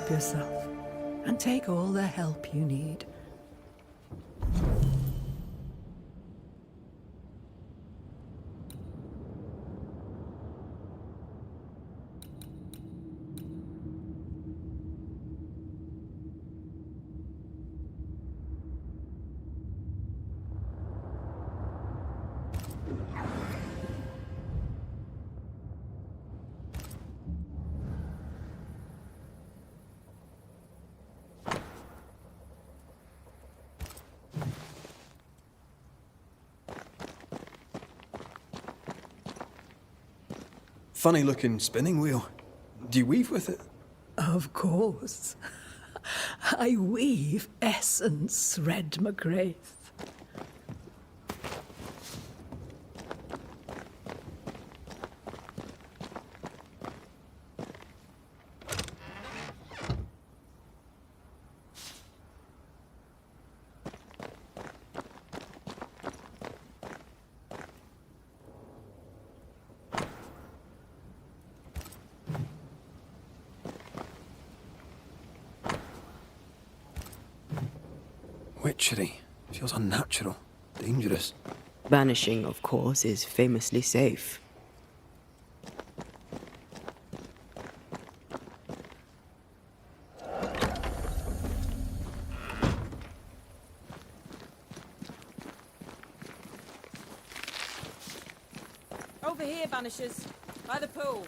help yourself, and take all the help you need. Funny looking spinning wheel. Do you weave with it? Of course. I weave essence, Red McGrath. Witchery. Feels unnatural. Dangerous. Banishing, of course, is famously safe. Over here, Banishers. By the pool.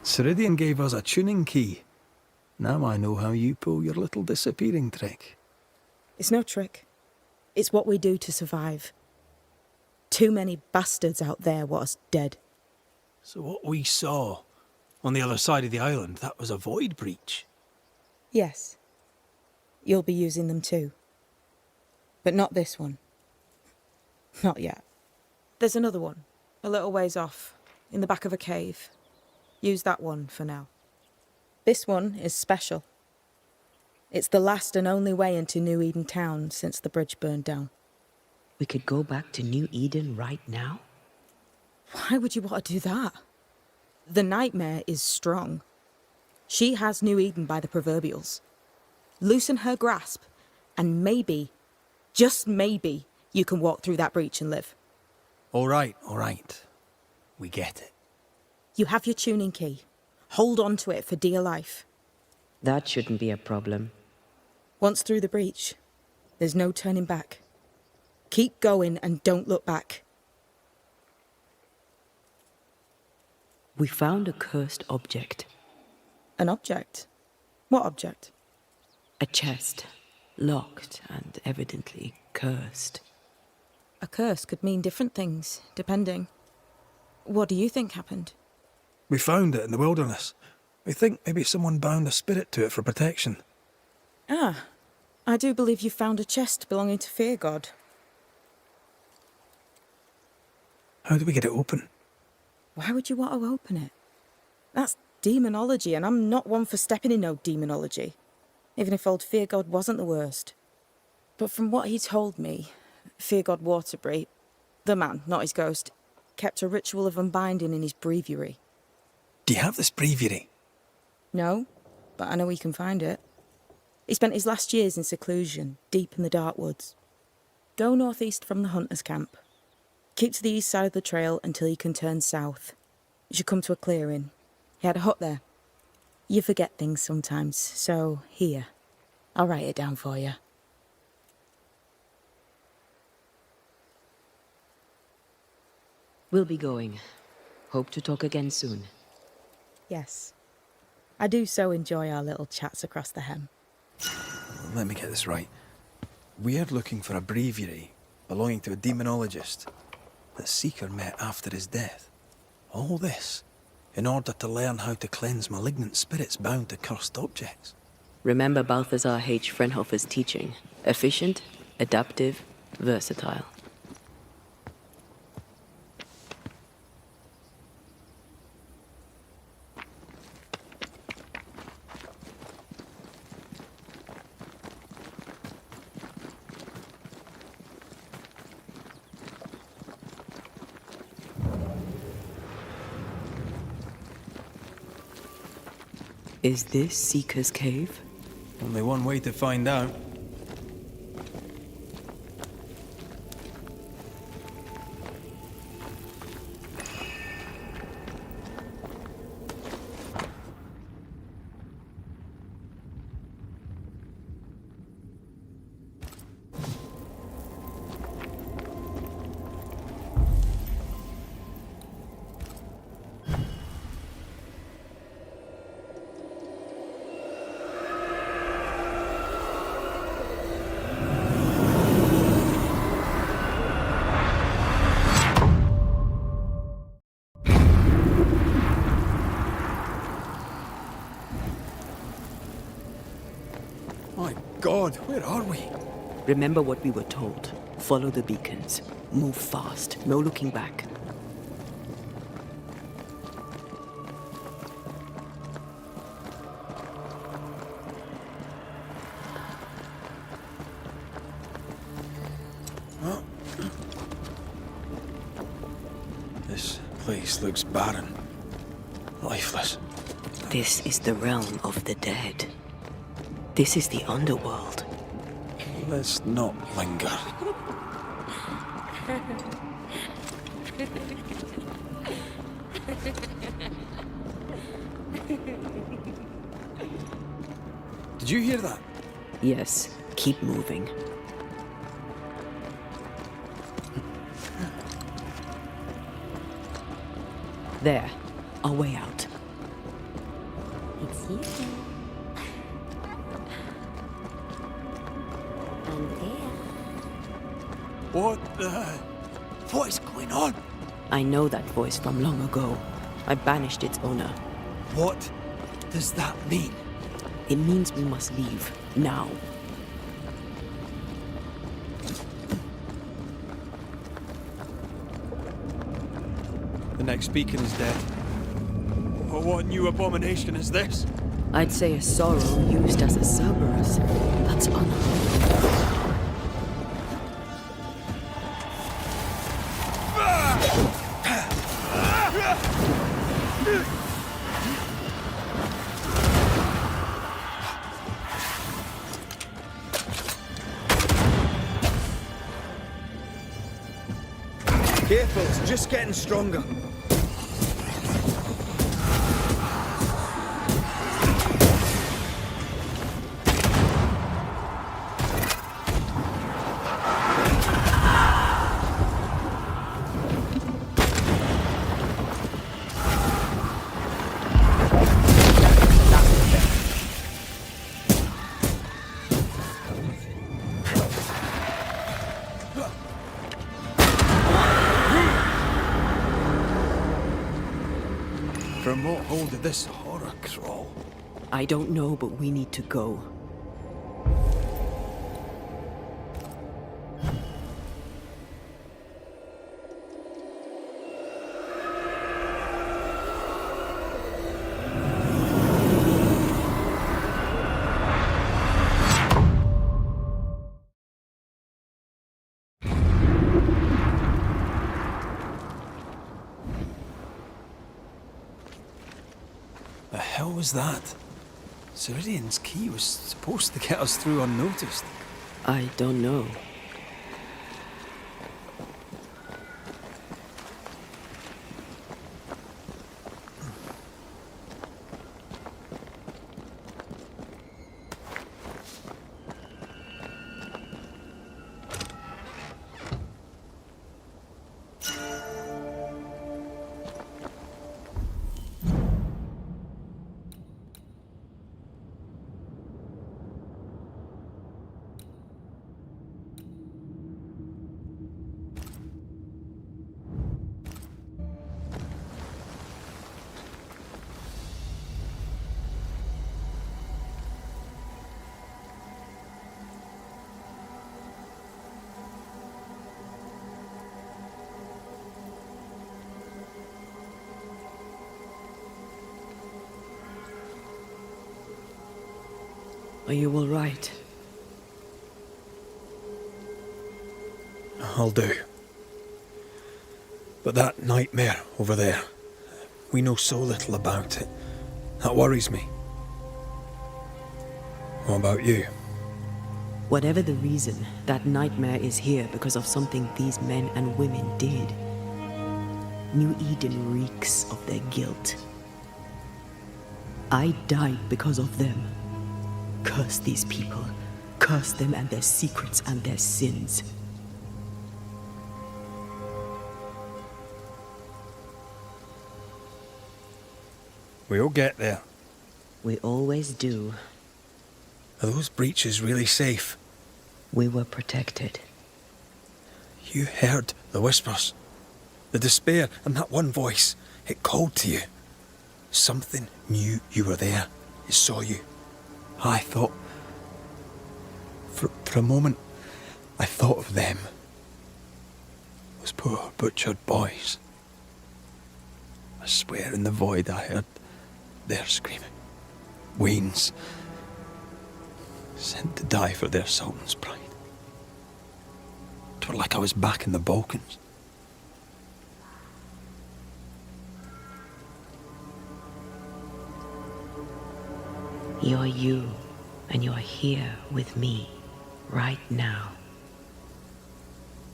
Ceridian gave us a tuning key. Now I know how you pull your little disappearing trick. It's no trick. It's what we do to survive. Too many bastards out there want us dead. So what we saw on the other side of the island, that was a void breach? Yes. You'll be using them too. But not this one. Not yet. There's another one, a little ways off, in the back of a cave. Use that one for now. This one is special. It's the last and only way into New Eden town since the bridge burned down. We could go back to New Eden right now? Why would you want to do that? The nightmare is strong. She has New Eden by the proverbials. Loosen her grasp, and maybe, just maybe, you can walk through that breach and live. All right. We get it. You have your tuning key. Hold on to it for dear life. That shouldn't be a problem. Once through the breach, there's no turning back. Keep going and don't look back. We found a cursed object. An object? What object? A chest. Locked and evidently cursed. A curse could mean different things, depending. What do you think happened? We found it in the wilderness. We think maybe someone bound a spirit to it for protection. Ah, I do believe you found a chest belonging to Fear God. How do we get it open? Why would you want to open it? That's demonology, and I'm not one for stepping in no demonology, even if old Fear God wasn't the worst. But from what he told me, Fear God Waterbury, the man, not his ghost, kept a ritual of unbinding in his breviary. Do you have this breviary? No, but I know he can find it. He spent his last years in seclusion, deep in the dark woods. Go northeast from the hunter's camp. Keep to the east side of the trail until you can turn south. You should come to a clearing. He had a hut there. You forget things sometimes, so here. I'll write it down for you. We'll be going. Hope to talk again soon. Yes. I do so enjoy our little chats across the hem. Let me get this right. We're looking for a breviary belonging to a demonologist that Seeker met after his death. All this in order to learn how to cleanse malignant spirits bound to cursed objects. Remember Balthazar H. Frenhofer's teaching. Efficient, adaptive, versatile. Is this Seeker's Cave? Only one way to find out. My God, where are we? Remember what we were told. Follow the beacons. Move fast. No looking back. This place looks barren. Lifeless. This is the realm of the dead. This is the underworld. Let's not linger. Did you hear that? Yes, keep moving. There, our way out. It's you. Antea. What is going on? I know that voice from long ago. I banished its owner. What does that mean? It means we must leave, now. The next beacon is dead. But what new abomination is this? I'd say a sorrow used as a Cerberus. That's unheard of. Careful, it's just getting stronger. From what hole did this horror crawl? I don't know, but we need to go. The hell was that? Ceridian's key was supposed to get us through unnoticed. I don't know. Are you all right? I'll do. But that nightmare over there, we know so little about it. That worries me. What about you? Whatever the reason, that nightmare is here because of something these men and women did. New Eden reeks of their guilt. I died because of them. Curse these people. Curse them and their secrets and their sins. We'll get there. We always do. Are those breaches really safe? We were protected. You heard the whispers, the despair, and that one voice. It called to you. Something knew you were there. It saw you. I thought... For a moment, I thought of them. Those poor butchered boys. I swear in the void I heard their screaming. Wains. Sent to die for their sultan's pride. It were like I was back in the Balkans. You're you, and you're here with me, right now.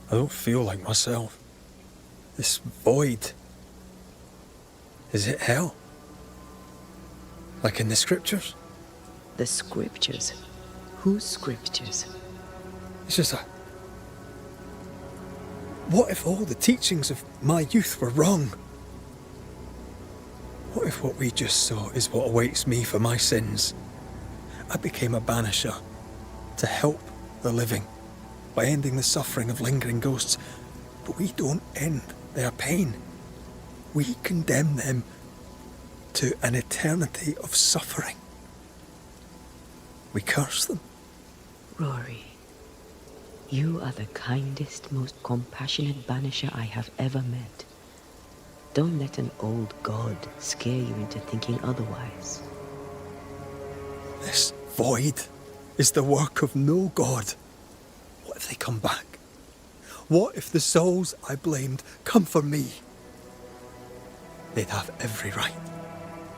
I don't feel like myself. This void. Is it hell? Like in the scriptures? The scriptures? Whose scriptures? It's just a... What if all the teachings of my youth were wrong? What if what we just saw is what awaits me for my sins? I became a banisher to help the living by ending the suffering of lingering ghosts. But we don't end their pain. We condemn them to an eternity of suffering. We curse them. Rory, you are the kindest, most compassionate banisher I have ever met. Don't let an old god scare you into thinking otherwise. This void is the work of no god. What if they come back? What if the souls I blamed come for me? They'd have every right.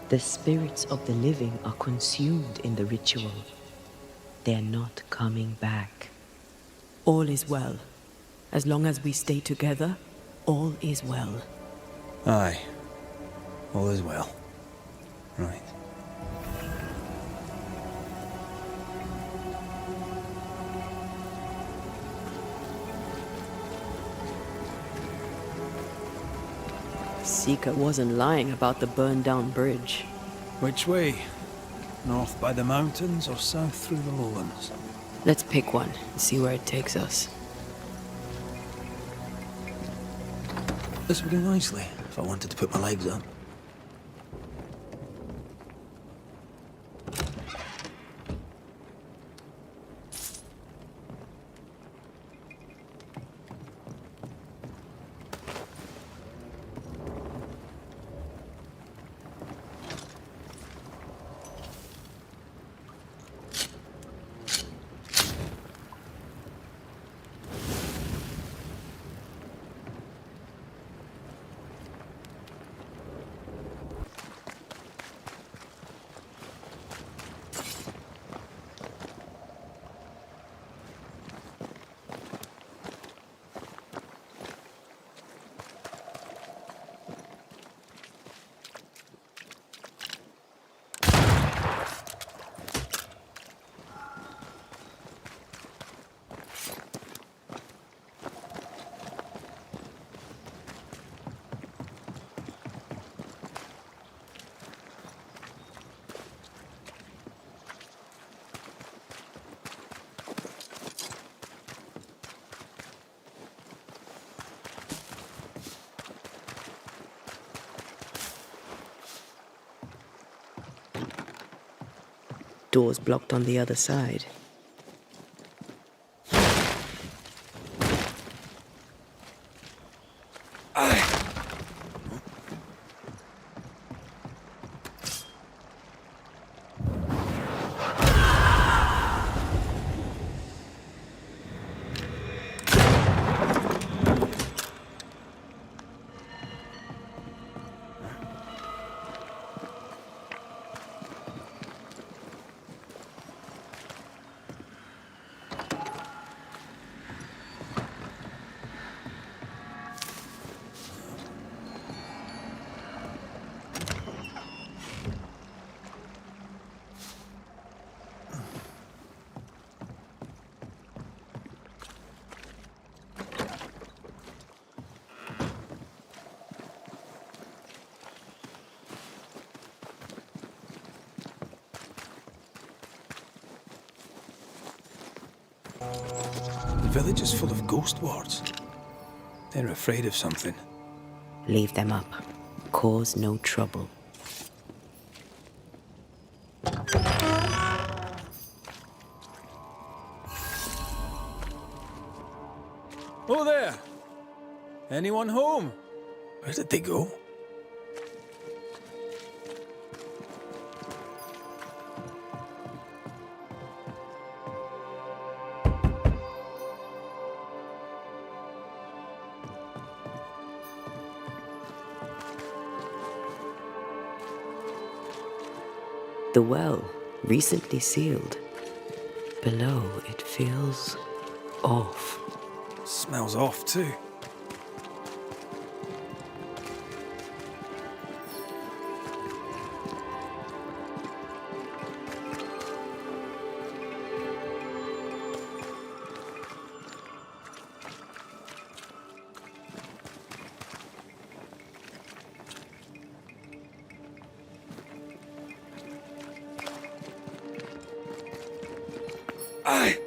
The spirits of the living are consumed in the ritual. They're not coming back. All is well. As long as we stay together, all is well. Aye. All is well. Right. Seeker wasn't lying about the burned-down bridge. Which way? North by the mountains or south through the lowlands? Let's pick one and see where it takes us. This would do nicely if I wanted to put my legs up. Doors blocked on the other side. The village is full of ghost wards. They're afraid of something. Leave them up. Cause no trouble. Oh there! Anyone home? Where did they go? The well, recently sealed. Below, it feels off. Smells off too. Aye.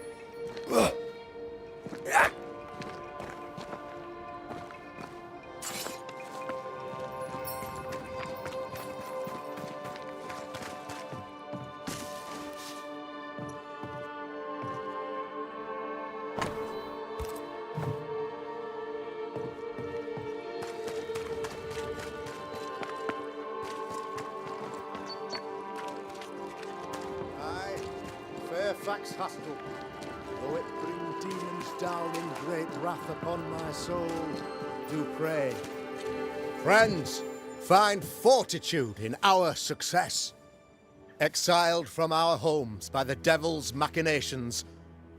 Fairfax Hostel, though it bring demons down in great wrath upon my soul, do pray. Friends, find fortitude in our success. Exiled from our homes by the devil's machinations,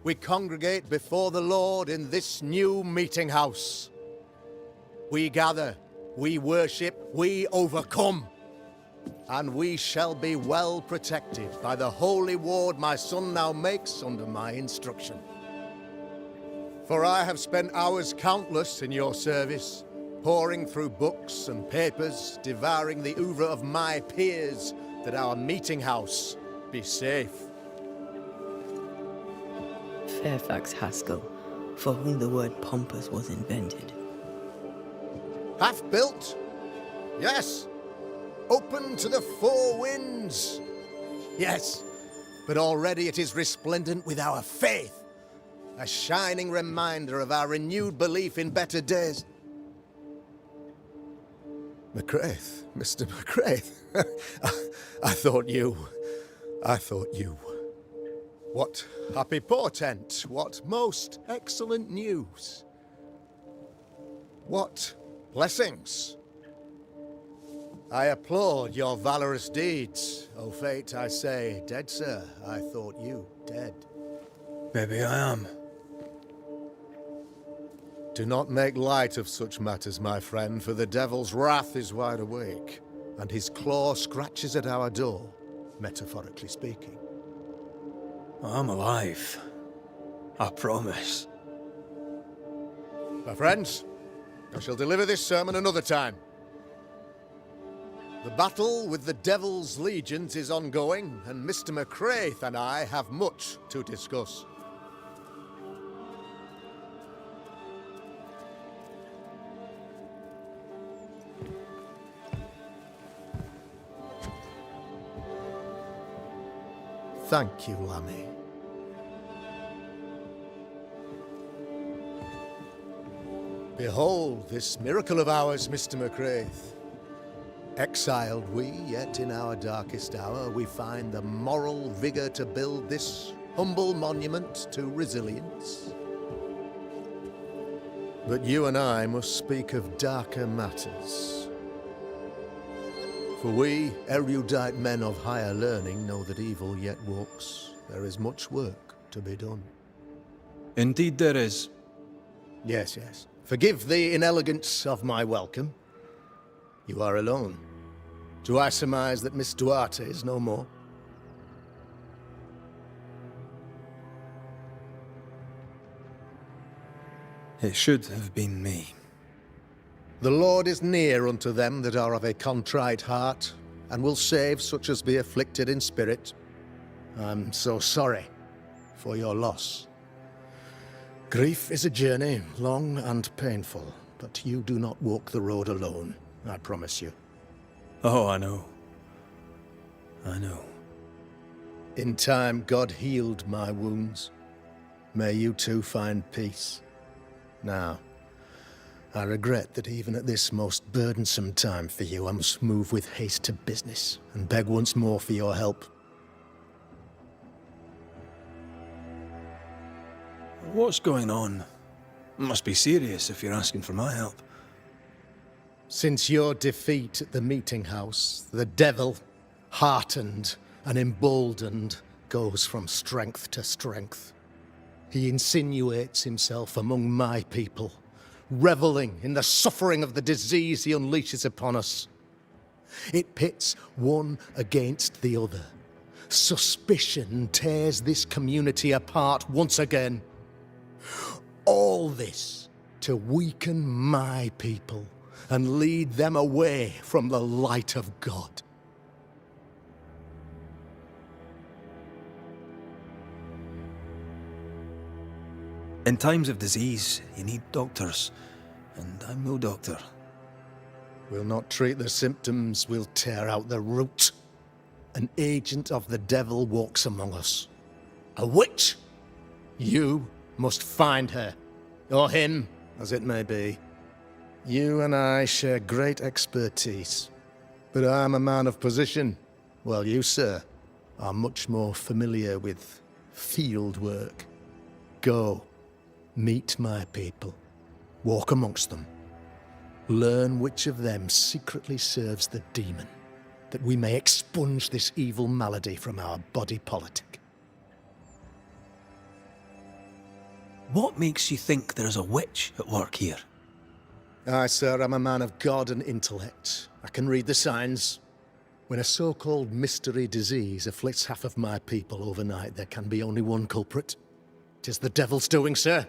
we congregate before the Lord in this new meeting house. We gather, we worship, we overcome. And we shall be well protected by the holy ward my son now makes under my instruction. For I have spent hours countless in your service, poring through books and papers, devouring the oeuvre of my peers, that our meeting house be safe. Fairfax Haskell, for whom the word pompous was invented. Half built? Yes. Open to the four winds. Yes, but already it is resplendent with our faith, a shining reminder of our renewed belief in better days. McCraith, Mr. McCraith, I thought you. What happy portent, what most excellent news. What blessings. I applaud your valorous deeds. O fate, I say, dead sir, I thought you dead. Maybe I am. Do not make light of such matters, my friend, for the devil's wrath is wide awake, and his claw scratches at our door, metaphorically speaking. I'm alive. I promise. My friends, I shall deliver this sermon another time. The battle with the Devil's legions is ongoing, and Mr. McCraith and I have much to discuss. Thank you, Lammy. Behold this miracle of ours, Mr. McCraith. Exiled we, yet in our darkest hour we find the moral vigor to build this humble monument to resilience. But you and I must speak of darker matters. For we, erudite men of higher learning, know that evil yet walks. There is much work to be done. Indeed there is. Yes, yes. Forgive the inelegance of my welcome. You are alone. Do I surmise that Miss Duarte is no more? It should have been me. The Lord is near unto them that are of a contrite heart, and will save such as be afflicted in spirit. I'm so sorry for your loss. Grief is a journey, long and painful, but you do not walk the road alone, I promise you. Oh, I know. I know. In time, God healed my wounds. May you too find peace. Now, I regret that even at this most burdensome time for you, I must move with haste to business and beg once more for your help. What's going on? It must be serious if you're asking for my help. Since your defeat at the meeting house, the devil, heartened and emboldened, goes from strength to strength. He insinuates himself among my people, reveling in the suffering of the disease he unleashes upon us. It pits one against the other. Suspicion tears this community apart once again. All this to weaken my people and lead them away from the light of God. In times of disease, you need doctors, and I'm no doctor. We'll not treat the symptoms, we'll tear out the root. An agent of the devil walks among us. A witch! You must find her, or him, as it may be. You and I share great expertise, but I'm a man of position, while you, sir, are much more familiar with field work. Go, meet my people, walk amongst them, learn which of them secretly serves the demon, that we may expunge this evil malady from our body politic. What makes you think there's a witch at work here? Aye, sir, I'm a man of God and intellect. I can read the signs. When a so-called mystery disease afflicts half of my people overnight, there can be only one culprit. 'Tis the devil's doing, sir.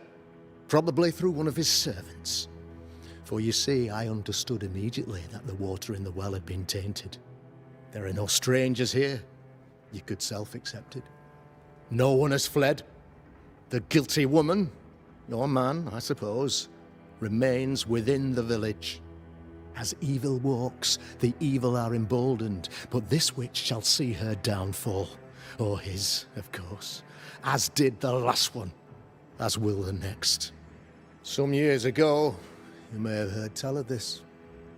Probably through one of his servants. For you see, I understood immediately that the water in the well had been tainted. There are no strangers here. You could self-accept it. No one has fled. The guilty woman, or man, I suppose, remains within the village. As evil walks, the evil are emboldened, but this witch shall see her downfall. Or his, of course. As did the last one. As will the next. Some years ago, you may have heard tell of this.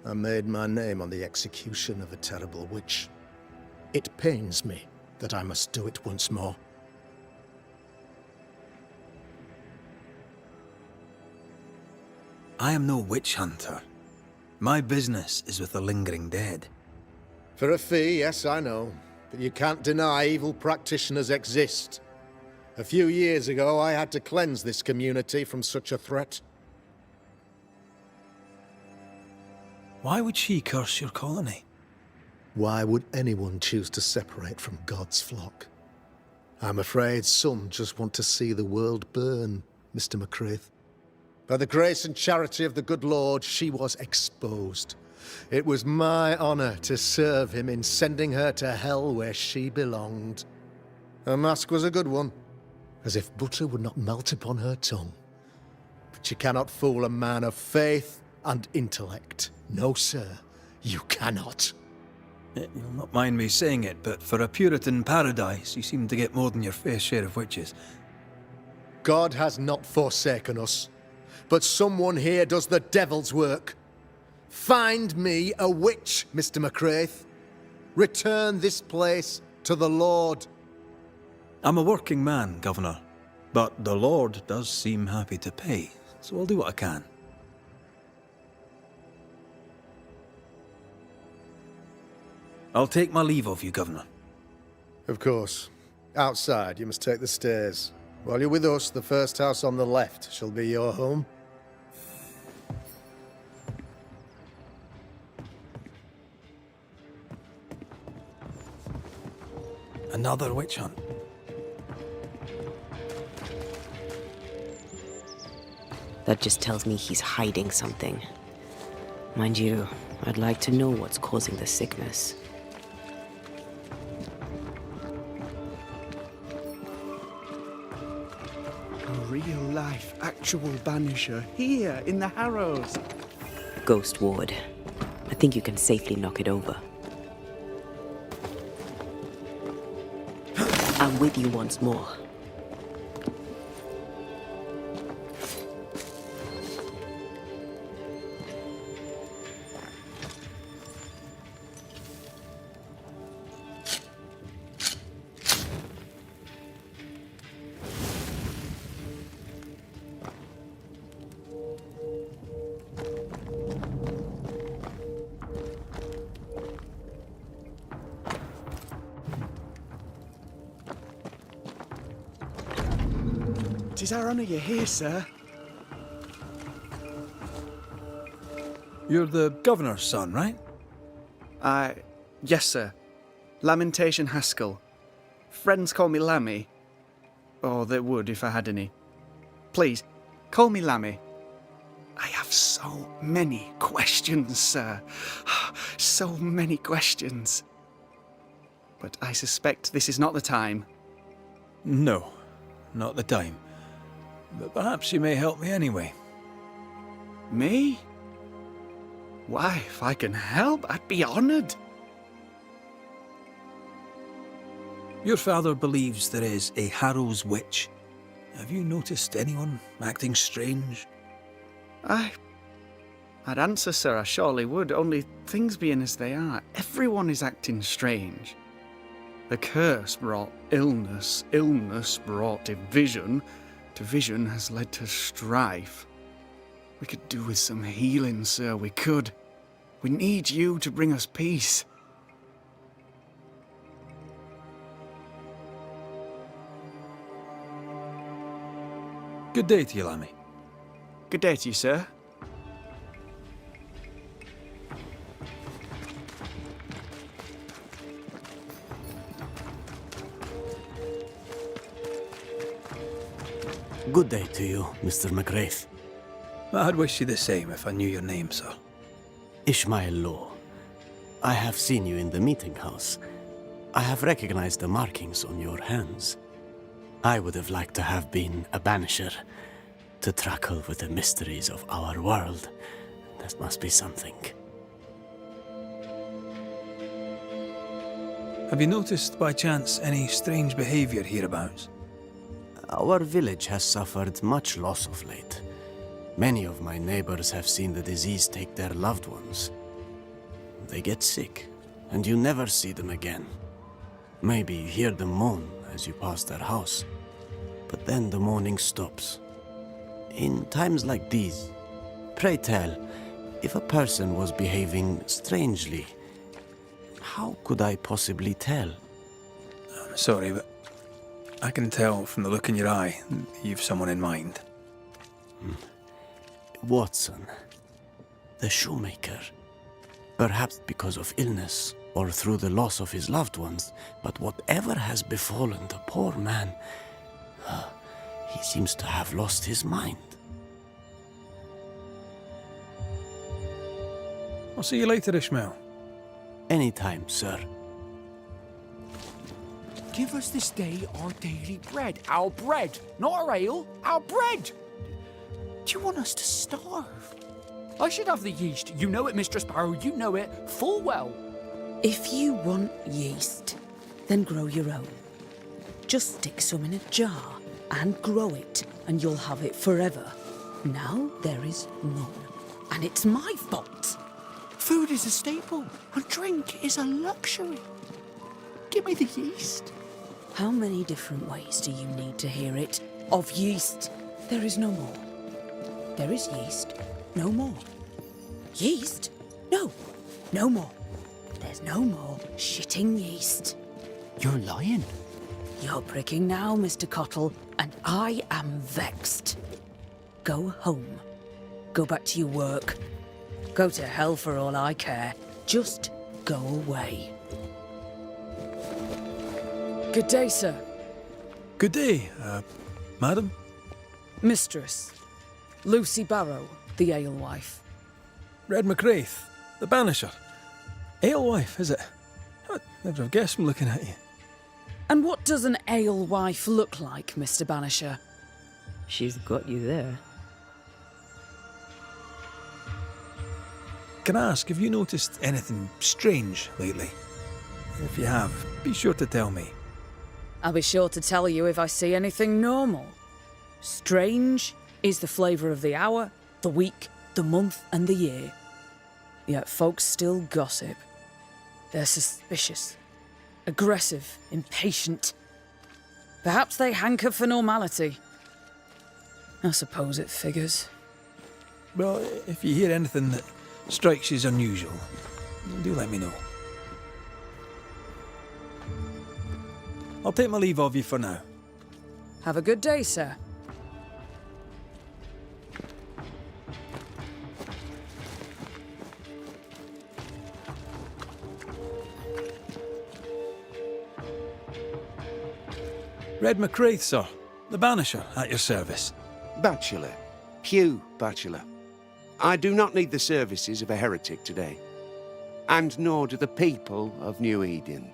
I made my name on the execution of a terrible witch. It pains me that I must do it once more. I am no witch hunter. My business is with the lingering dead. For a fee, yes, I know. But you can't deny evil practitioners exist. A few years ago, I had to cleanse this community from such a threat. Why would she curse your colony? Why would anyone choose to separate from God's flock? I'm afraid some just want to see the world burn, Mr. McCraith. By the grace and charity of the good Lord, she was exposed. It was my honor to serve him in sending her to hell where she belonged. Her mask was a good one, as if butter would not melt upon her tongue. But you cannot fool a man of faith and intellect. No, sir, you cannot. You'll not mind me saying it, but for a Puritan paradise, you seem to get more than your fair share of witches. God has not forsaken us, but someone here does the devil's work. Find me a witch, Mr. McCraith. Return this place to the Lord. I'm a working man, Governor, but the Lord does seem happy to pay, so I'll do what I can. I'll take my leave of you, Governor. Of course. Outside, you must take the stairs. While you're with us, the first house on the left shall be your home. Another witch hunt. That just tells me he's hiding something. Mind you, I'd like to know what's causing the sickness. A real real-life, actual Banisher here in the Harrows. Ghost Ward. I think you can safely knock it over. I'm with you once more. Tis our honour you're here, sir. You're the governor's son, right? Yes, sir. Lamentation Haskell. Friends call me Lammy. Or they would if I had any. Please, call me Lammy. I have so many questions, sir. So many questions. But I suspect this is not the time. No, not the time. But perhaps you may help me anyway. Me? Why, if I can help, I'd be honoured. Your father believes there is a Harrow's witch. Have you noticed anyone acting strange? I'd answer, sir, I surely would, only things being as they are, everyone is acting strange. The curse brought illness, illness brought division, division has led to strife. We could do with some healing, sir, we could. We need you to bring us peace. Good day to you, Lammy. Good day to you, sir. Good day to you, Mr. McGrath. I'd wish you the same if I knew your name, sir. Ishmael Law. I have seen you in the meeting house. I have recognized the markings on your hands. I would have liked to have been a banisher, to tackle with the mysteries of our world. That must be something. Have you noticed by chance any strange behavior hereabouts? Our village has suffered much loss of late. Many of my neighbors have seen the disease take their loved ones. They get sick, and you never see them again. Maybe you hear them moan as you pass their house, but then the moaning stops. In times like these, pray tell, if a person was behaving strangely, how could I possibly tell? I'm sorry, but I can tell from the look in your eye that you've someone in mind. Watson, the shoemaker. Perhaps because of illness or through the loss of his loved ones, but whatever has befallen the poor man, he seems to have lost his mind. I'll see you later, Ishmael. Anytime, sir. Give us this day our daily bread. Our bread, not our ale, our bread. Do you want us to starve? I should have the yeast. You know it, Mistress Barrow, you know it full well. If you want yeast, then grow your own. Just stick some in a jar and grow it, and you'll have it forever. Now there is none, and it's my fault. Food is a staple, and drink is a luxury. Give me the yeast. How many different ways do you need to hear it? Of yeast, there is no more. There is yeast, no more. Yeast? No, no more. There's no more shitting yeast. You're lying. You're pricking now, Mr. Cottle, and I am vexed. Go home. Go back to your work. Go to hell for all I care. Just go away. Good day, sir. Good day, madam. Mistress. Lucy Barrow, the alewife. Red McGrath, the banisher. Alewife, is it? I'd never have guessed from looking at you. And what does an alewife look like, Mr. Banisher? She's got you there. Can I ask, have you noticed anything strange lately? If you have, be sure to tell me. I'll be sure to tell you if I see anything normal. Strange is the flavour of the hour, the week, the month, and the year. Yet folks still gossip. They're suspicious, aggressive, impatient. Perhaps they hanker for normality. I suppose it figures. Well, if you hear anything that strikes you as unusual, do let me know. I'll take my leave of you for now. Have a good day, sir. Red McCraith, sir. The Banisher, at your service. Bachelor. Hugh Bachelor. I do not need the services of a heretic today. And nor do the people of New Eden.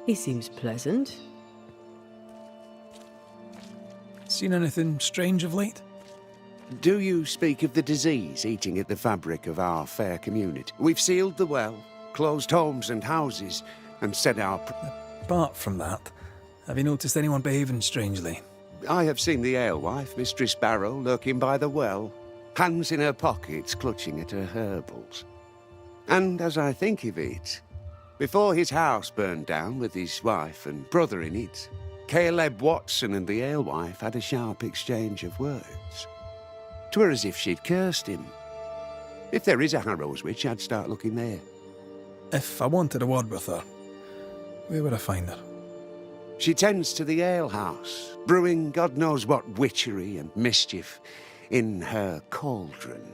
He seems pleasant. Seen anything strange of late? Do you speak of the disease eating at the fabric of our fair community? We've sealed the well, closed homes and houses, and said our... Apart from that, have you noticed anyone behaving strangely? I have seen the alewife, Mistress Barrow, lurking by the well, hands in her pockets, clutching at her herbals. And as I think of it, before his house burned down with his wife and brother in it, Caleb Watson and the alewife had a sharp exchange of words. 'Twere as if she'd cursed him. If there is a Harrows witch, I'd start looking there. If I wanted a word with her, where would I find her? She tends to the alehouse, brewing God knows what witchery and mischief in her cauldron.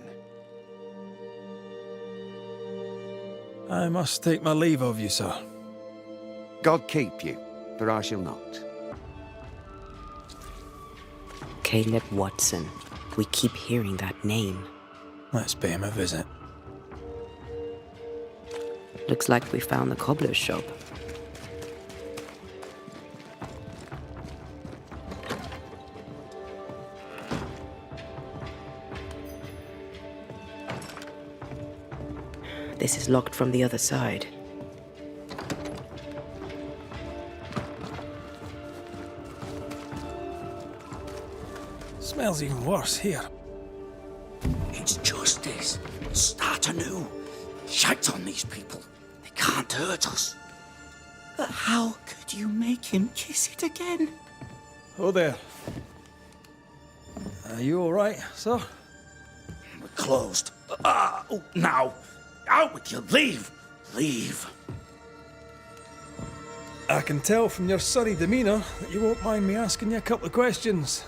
I must take my leave of you, sir. God keep you, for I shall not. Caleb Watson. We keep hearing that name. Let's pay him a visit. Looks like we found the cobbler's shop. This is locked from the other side. Smells even worse here. It's justice. Start anew. Shite on these people. They can't hurt us. But how could you make him kiss it again? Oh there. Are you all right, sir? We're closed. Now. Out with you. Leave. Leave. I can tell from your sunny demeanour that you won't mind me asking you a couple of questions.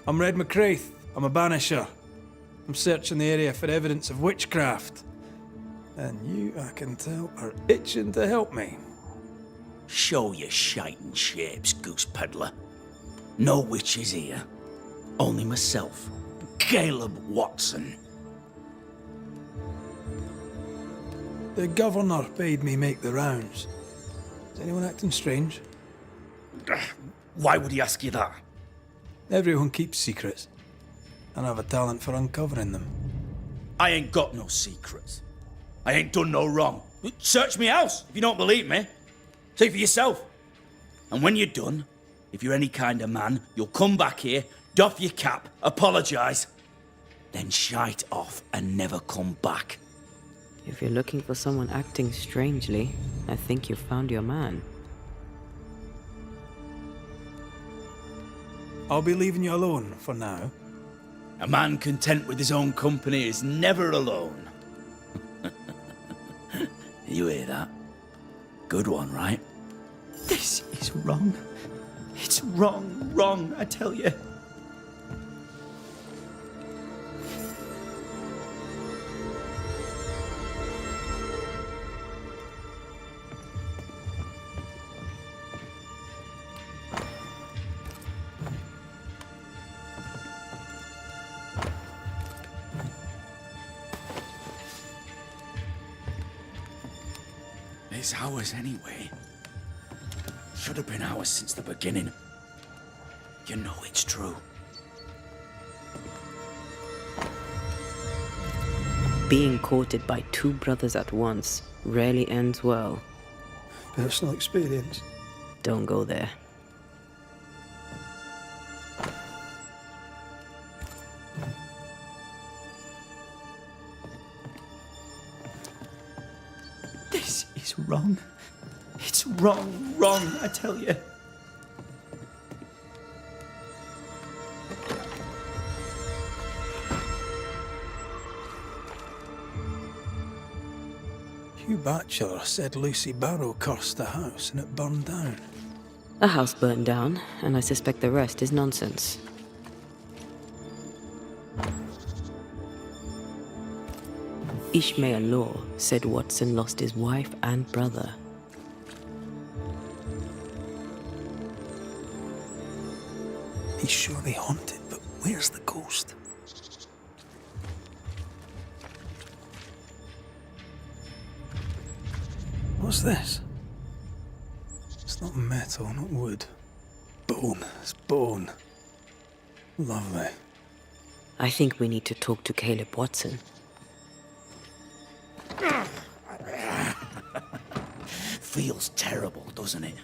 I'm Red McCraith. I'm a Banisher. I'm searching the area for evidence of witchcraft. And you, I can tell, are itching to help me. Show your shiting shapes, goose peddler. No witches here. Only myself, Caleb Watson. The governor bade me make the rounds. Is anyone acting strange? Why would he ask you that? Everyone keeps secrets, and I have a talent for uncovering them. I ain't got no secrets. I ain't done no wrong. Search me house if you don't believe me. See for yourself. And when you're done, if you're any kind of man, you'll come back here, doff your cap, apologise, then shite off and never come back. If you're looking for someone acting strangely, I think you've found your man. I'll be leaving you alone for now. A man content with his own company is never alone. You hear that? Good one, right? This is wrong. It's wrong, I tell you. It's ours anyway. Should have been ours since the beginning. You know it's true. Being courted by two brothers at once rarely ends well. Personal experience. Don't go there. This is wrong. It's wrong, I tell you. Hugh Batchelor said Lucy Barrow cursed the house and it burned down. A house burned down, and I suspect the rest is nonsense. Ishmael Law said Watson lost his wife and brother. He's surely haunted, but where's the ghost? What's this? It's not metal, not wood. Bone. It's bone. Lovely. I think we need to talk to Caleb Watson. Feels terrible, doesn't it?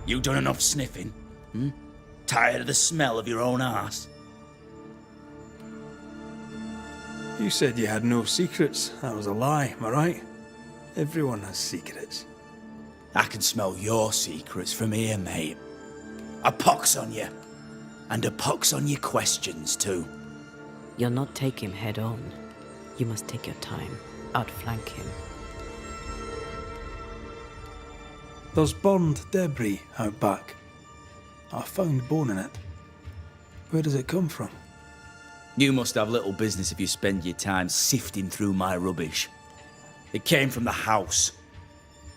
You done enough sniffing? Tired of the smell of your own arse? You said you had no secrets. That was a lie, am I right? Everyone has secrets. I can smell your secrets from here, mate. A pox on you. And a pox on your questions, too. You'll not take him head on. You must take your time. Outflank him. There's burned debris out back. I found bone in it. Where does it come from? You must have little business if you spend your time sifting through my rubbish. It came from the house.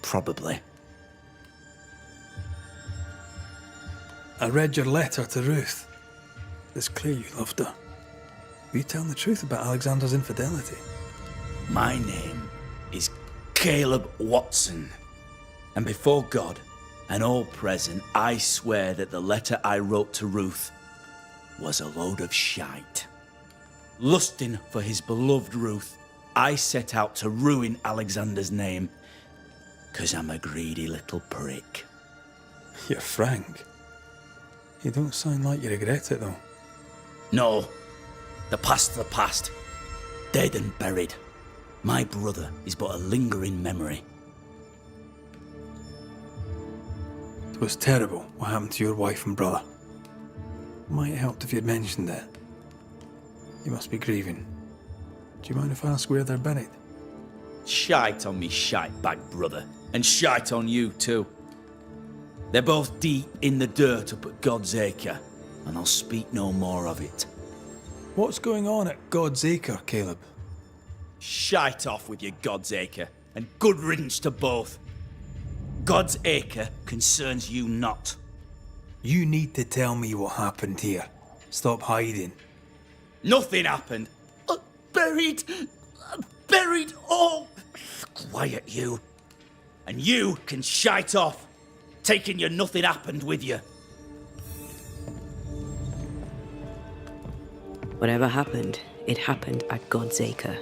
Probably. I read your letter to Ruth. It's clear you loved her. Were you telling the truth about Alexander's infidelity? My name is Caleb Watson. And before God and all present, I swear that the letter I wrote to Ruth was a load of shite. Lusting for his beloved Ruth, I set out to ruin Alexander's name, 'cause I'm a greedy little prick. You're frank. You don't sound like you regret it, though. No. The past's the past. Dead and buried. My brother is but a lingering memory. It was terrible what happened to your wife and brother. Might have helped if you'd mentioned it. You must be grieving. Do you mind if I ask where they're buried? Shite on me shite-bag brother. And shite on you too. They're both deep in the dirt up at God's Acre, and I'll speak no more of it. What's going on at God's Acre, Caleb? Shite off with your God's Acre, and good riddance to both. God's Acre concerns you not. You need to tell me what happened here. Stop hiding. Nothing happened. Buried. Buried all. Quiet, you. And you can shite off, taking your nothing happened with you. Whatever happened, it happened at God's Acre.